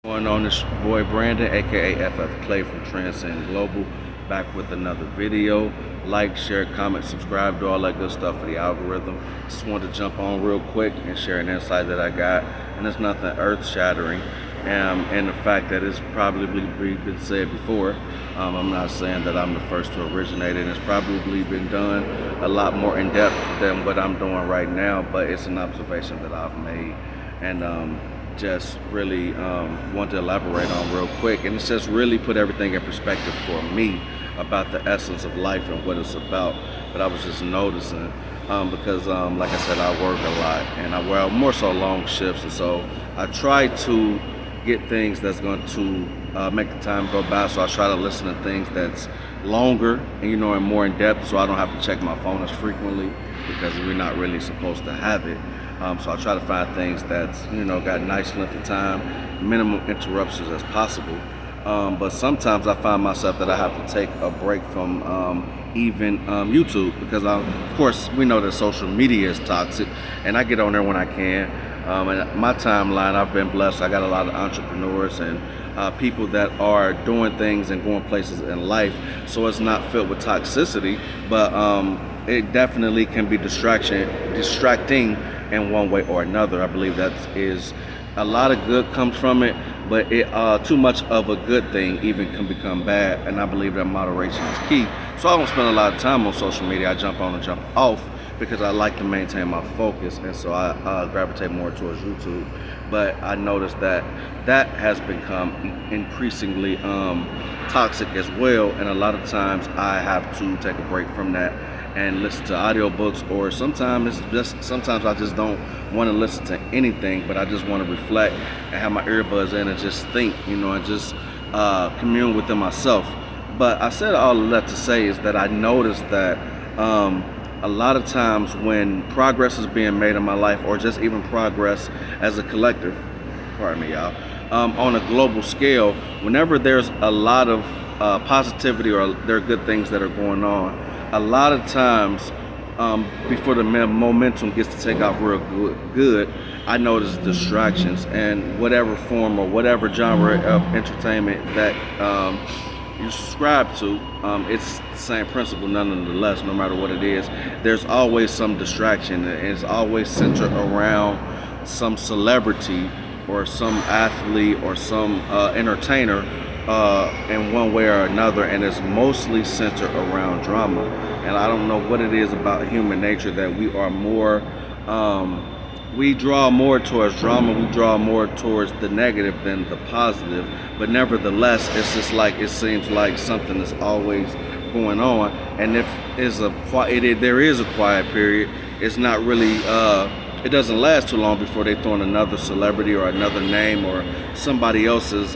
Going on, this boy Brandon, aka FF Clay from Transcend Global, back with another video. Like, share, comment, subscribe, do all that good stuff for the algorithm. Just wanted to jump on real quick and share an insight that I got, and it's nothing earth-shattering. And the fact that it's probably been said before. I'm not saying that I'm the first to originate it. It's probably been done a lot more in depth than what I'm doing right now, but it's an observation that I've made, and just really want to elaborate on real quick. And it's just really put everything in perspective for me about the essence of life and what it's about. But I was just noticing because like I said, I work a lot, and I work more so long shifts, and so I try to get things that's going to make the time go by. So I try to listen to things that's longer and more in depth, so I don't have to check my phone as frequently, because we're not really supposed to have it. So I try to find things that's got nice length of time, minimum interruptions as possible. But sometimes I find myself that I have to take a break from even YouTube, because of course we know that social media is toxic, and I get on there when I can. And my timeline, I've been blessed. I got a lot of entrepreneurs and people that are doing things and going places in life, so it's not filled with toxicity, but it definitely can be distracting in one way or another. I believe that is a lot of good comes from it, but too much of a good thing even can become bad, and I believe that moderation is key. So I don't spend a lot of time on social media. I jump on and jump off because I like to maintain my focus, and so I gravitate more towards YouTube. But I noticed that that has become increasingly toxic as well, and a lot of times I have to take a break from that and listen to audiobooks, or sometimes I just don't want to listen to anything, but I just want to reflect and have my earbuds in and just think, and just commune within myself. But I said all of that to say is that I noticed that a lot of times when progress is being made in my life, or just even progress as a collective, pardon me y'all, on a global scale, whenever there's a lot of positivity, or there are good things that are going on, a lot of times before the momentum gets to take off real good, I notice distractions, and whatever form or whatever genre of entertainment that you subscribe to, it's the same principle nonetheless. No matter what it is, there's always some distraction, and it's always centered around some celebrity or some athlete or some entertainer in one way or another, and it's mostly centered around drama. And I don't know what it is about human nature that we are more we draw more towards drama, we draw more towards the negative than the positive. But nevertheless, it's just like it seems like something is always going on, and if there is a quiet period, it's not really it doesn't last too long before they throw in another celebrity or another name or somebody else's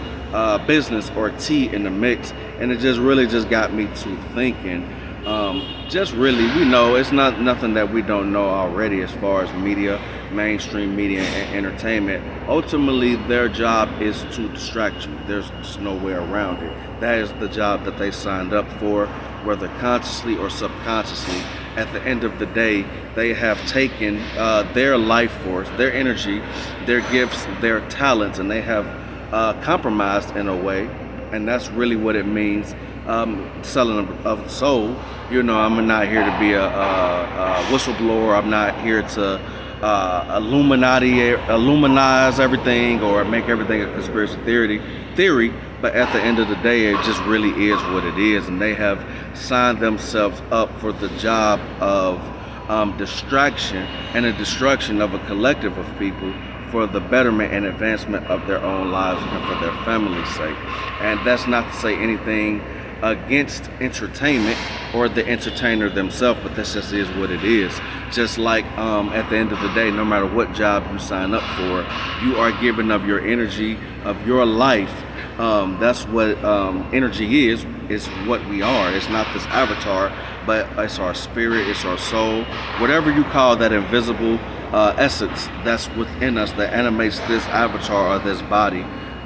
business or tea in the mix. And it just really just got me to thinking, just really, we know it's not nothing that we don't know already as far as media, mainstream media and entertainment. Ultimately, their job is to distract you. There's just no way around it. That is the job that they signed up for, whether consciously or subconsciously. At the end of the day, they have taken their life force, their energy, their gifts, their talents, and they have compromised in a way. And that's really what it means, selling of the soul. I'm not here to be a whistleblower. I'm not here to illuminize everything or make everything a conspiracy theory. But at the end of the day, it just really is what it is, and they have signed themselves up for the job of distraction and the destruction of a collective of people for the betterment and advancement of their own lives and for their family's sake. And that's not to say anything against entertainment or the entertainer themselves, but this just is what it is. Just like at the end of the day, no matter what job you sign up for, you are giving of your energy, of your life. That's what energy is. It's what we are. It's not this avatar, but it's our spirit, it's our soul, whatever you call that invisible essence that's within us that animates this avatar or this body.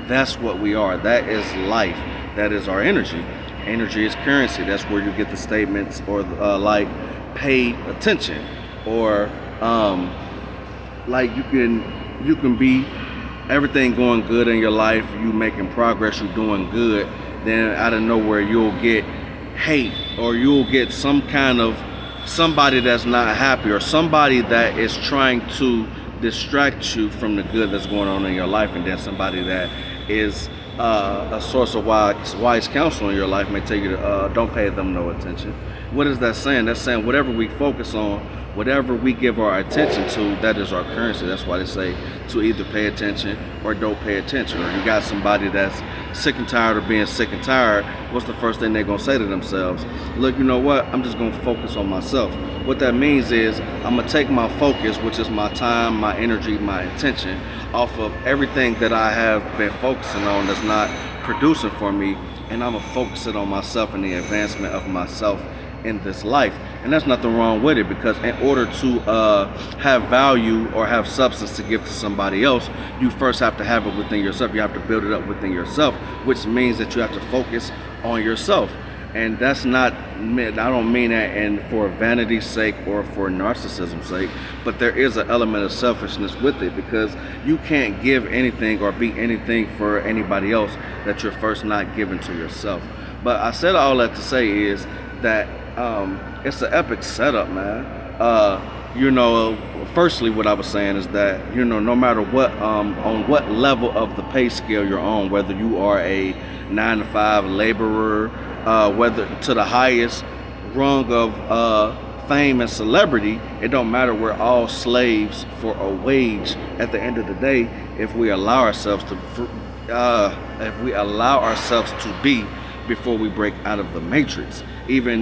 That's what we are. That is life. That is our energy. Energy is currency. That's where you get the statements, or like pay attention, or like you can be everything going good in your life, you making progress, you doing good, then out of nowhere you'll get hate, or you'll get some kind of somebody that's not happy, or somebody that is trying to distract you from the good that's going on in your life, and then somebody that is a source of wise counsel in your life may tell you to don't pay them no attention. What is that saying? That's saying whatever we focus on, whatever we give our attention to, that is our currency. That's why they say to either pay attention or don't pay attention. Or you got somebody that's sick and tired of being sick and tired, what's the first thing they're going to say to themselves? Look, you know what? I'm just going to focus on myself. What that means is I'm going to take my focus, which is my time, my energy, my attention, off of everything that I have been focusing on that's not producing for me, and I'm going to focus it on myself and the advancement of myself in this life. And there's nothing wrong with it, because in order to have value or have substance to give to somebody else, you first have to have it within yourself. You have to build it up within yourself, which means that you have to focus on yourself. And that's not, I don't mean that for vanity's sake or for narcissism's sake, but there is an element of selfishness with it, because you can't give anything or be anything for anybody else that you're first not giving to yourself. But I said all that to say is that it's an epic setup, man. Firstly, what I was saying is that, no matter what, on what level of the pay scale you're on, whether you are a 9-to-5 laborer, whether to the highest rung of fame and celebrity, it don't matter. We're all slaves for a wage. At the end of the day, if we allow ourselves to be, before we break out of the matrix. Even,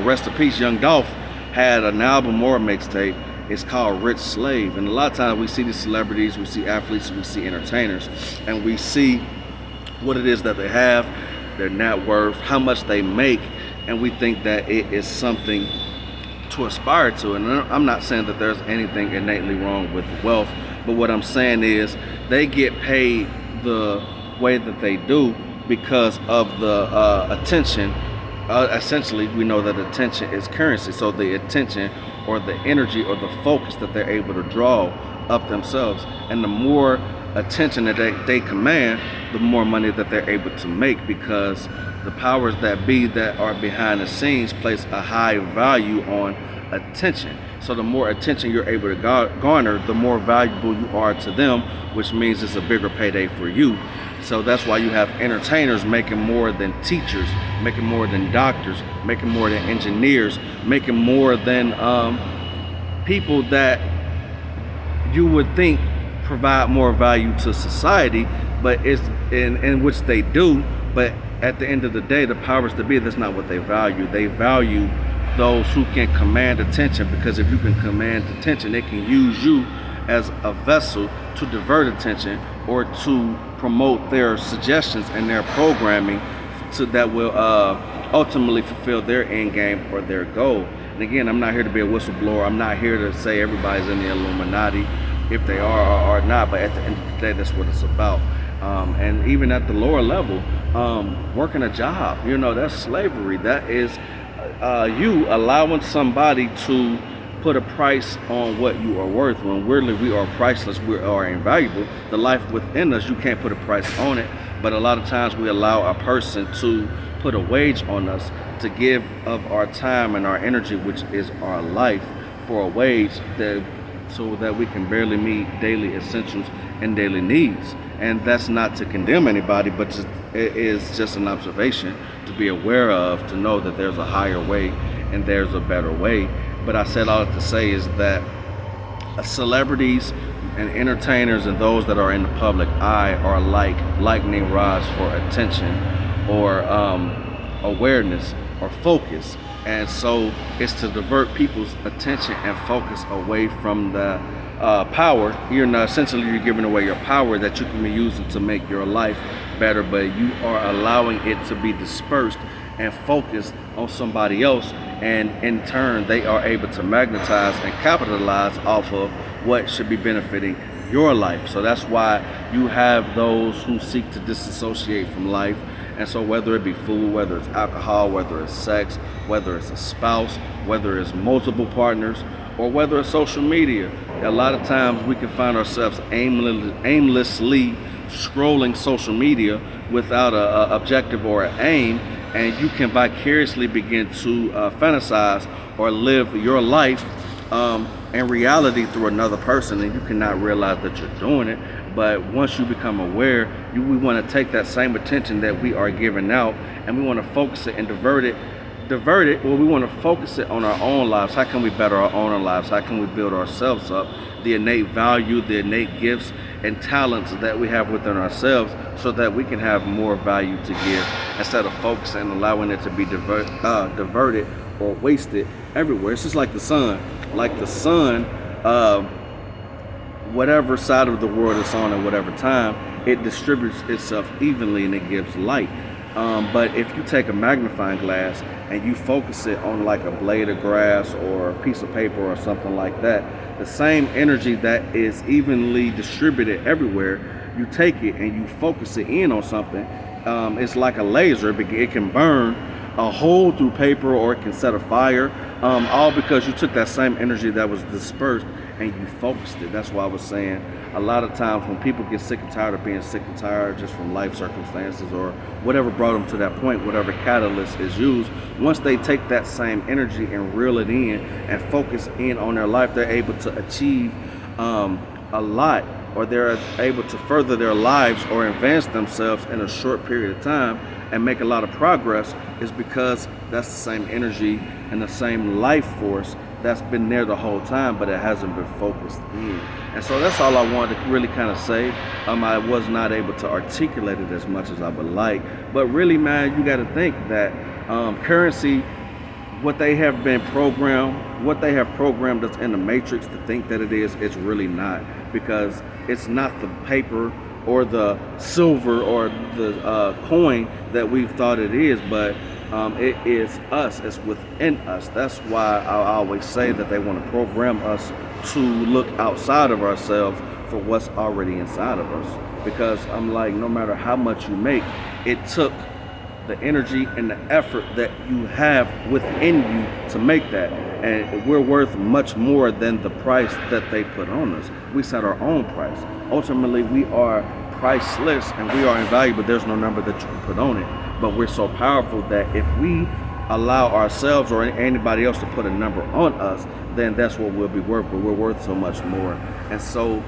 rest in peace, Young Dolph had an album or a mixtape. It's called Rich Slave. And a lot of times we see these celebrities, we see athletes, we see entertainers, and we see what it is that they have, their net worth, how much they make, and we think that it is something to aspire to. And I'm not saying that there's anything innately wrong with wealth, but what I'm saying is they get paid the way that they do because of the attention. Essentially, we know that attention is currency. So the attention or the energy or the focus that they're able to draw up themselves, and the more attention that they command, the more money that they're able to make, because the powers that be that are behind the scenes place a high value on attention. So the more attention you're able to garner, the more valuable you are to them, which means it's a bigger payday for you. So that's why you have entertainers making more than teachers, making more than doctors, making more than engineers, making more than people that you would think provide more value to society, but it's in which they do. But at the end of the day, the powers that be, that's not what they value. They value those who can command attention, because if you can command attention, they can use you as a vessel to divert attention or to promote their suggestions and their programming that will ultimately fulfill their end game or their goal. And again, I'm not here to be a whistleblower. I'm not here to say everybody's in the Illuminati, if they are or are not, but at the end of the day, that's what it's about. And even at the lower level, working a job, that's slavery. That is you allowing somebody to put a price on what you are worth, when really we are priceless, we are invaluable. The life within us, you can't put a price on it, but a lot of times we allow a person to put a wage on us, to give of our time and our energy, which is our life, for a wage so that we can barely meet daily essentials and daily needs. And that's not to condemn anybody, but it is just an observation to be aware of, to know that there's a higher way and there's a better way. But I said all that to say is that celebrities and entertainers and those that are in the public eye are like lightning rods for attention or awareness or focus. And so it's to divert people's attention and focus away from the power. Essentially you're giving away your power that you can be using to make your life better, but you are allowing it to be dispersed and focused on somebody else, and in turn they are able to magnetize and capitalize off of what should be benefiting your life. So that's why you have those who seek to disassociate from life. And so whether it be food, whether it's alcohol, whether it's sex, whether it's a spouse, whether it's multiple partners, or whether it's social media, a lot of times we can find ourselves aimlessly scrolling social media without a objective or an aim, and you can vicariously begin to fantasize or live your life in reality through another person, and you cannot realize that you're doing it. But once you become aware, we want to take that same attention that we are giving out, and we want to focus it and divert it. Well, we want to focus it on our own lives. How can we better our own lives? How can we build ourselves up? The innate value, the innate gifts and talents that we have within ourselves, so that we can have more value to give, instead of focusing and allowing it to be diverted or wasted everywhere. It's just like the sun. Like the sun, whatever side of the world it's on at whatever time, it distributes itself evenly and it gives light. But if you take a magnifying glass and you focus it on like a blade of grass or a piece of paper or something like that, the same energy that is evenly distributed everywhere, you take it and you focus it in on something. It's like a laser. It can burn a hole through paper, or it can set a fire, all because you took that same energy that was dispersed and you focused it. That's why I was saying, a lot of times when people get sick and tired of being sick and tired just from life circumstances or whatever brought them to that point, whatever catalyst is used, once they take that same energy and reel it in and focus in on their life, they're able to achieve a lot, or they're able to further their lives or advance themselves in a short period of time and make a lot of progress. Is because that's the same energy and the same life force that's been there the whole time, but it hasn't been focused in. And so that's all I wanted to really kind of say. I was not able to articulate it as much as I would like, but really, man, you got to think that currency, what they have programmed us in the matrix to think that it is, it's really not, because it's not the paper or the silver or the coin that we've thought it is, but it is us. It's within us. That's why I always say that they want to program us to look outside of ourselves for what's already inside of us. Because I'm like, no matter how much you make, it took the energy and the effort that you have within you to make that. And we're worth much more than the price that they put on us. We set our own price. Ultimately, we are priceless and we are invaluable. There's no number that you can put on it. But we're so powerful that if we allow ourselves or anybody else to put a number on us, then that's what we'll be worth. But we're worth so much more. And so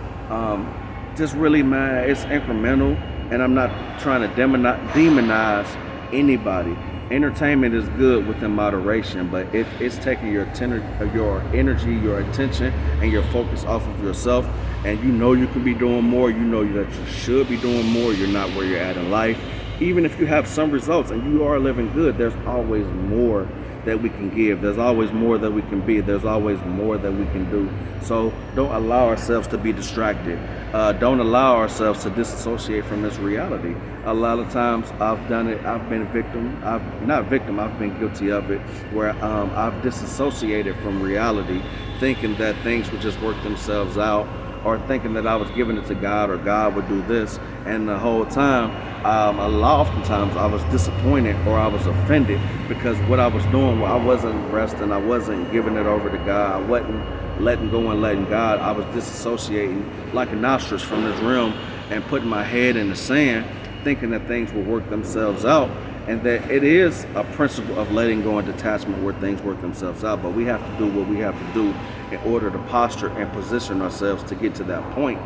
just really, man, it's incremental. And I'm not trying to demonize anybody. Entertainment is good within moderation, but if it's taking your energy, your attention, and your focus off of yourself, and you know you can be doing more, you know that you should be doing more, you're not where you're at in life. Even if you have some results and you are living good, there's always more that we can give. There's always more that we can be. There's always more that we can do. So don't allow ourselves to be distracted. Don't allow ourselves to disassociate from this reality. A lot of times I've done it. I've been a victim. I've been guilty of it, where I've disassociated from reality, thinking that things would just work themselves out, or thinking that I was giving it to God or God would do this. And the whole time, oftentimes I was disappointed or I was offended, because what I was doing, I wasn't resting, I wasn't giving it over to God, I wasn't letting go and letting God. I was disassociating like an ostrich from this realm and putting my head in the sand, thinking that things will work themselves out, and that it is a principle of letting go and detachment where things work themselves out. But we have to do what we have to do in order to posture and position ourselves to get to that point.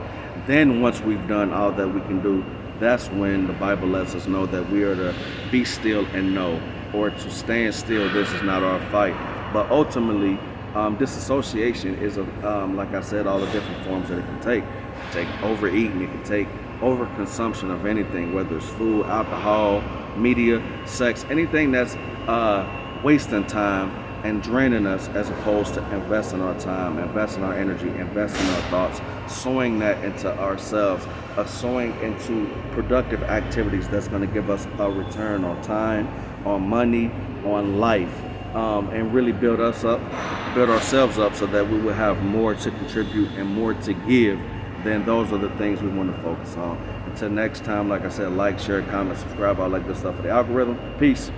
Then once we've done all that we can do, that's when the Bible lets us know that we are to be still and know, or to stand still. This is not our fight. But ultimately, disassociation is, like I said, all the different forms that it can take. It can take overeating, it can take overconsumption of anything, whether it's food, alcohol, media, sex, anything that's wasting time and draining us, as opposed to investing our time, investing our energy, investing our thoughts, sowing that into ourselves, sowing into productive activities that's going to give us a return on time, on money, on life, and really build ourselves up so that we will have more to contribute and more to give. Then those are the things we want to focus on. Until next time, like I said, like, share, comment, subscribe, all that good stuff for the algorithm. Peace.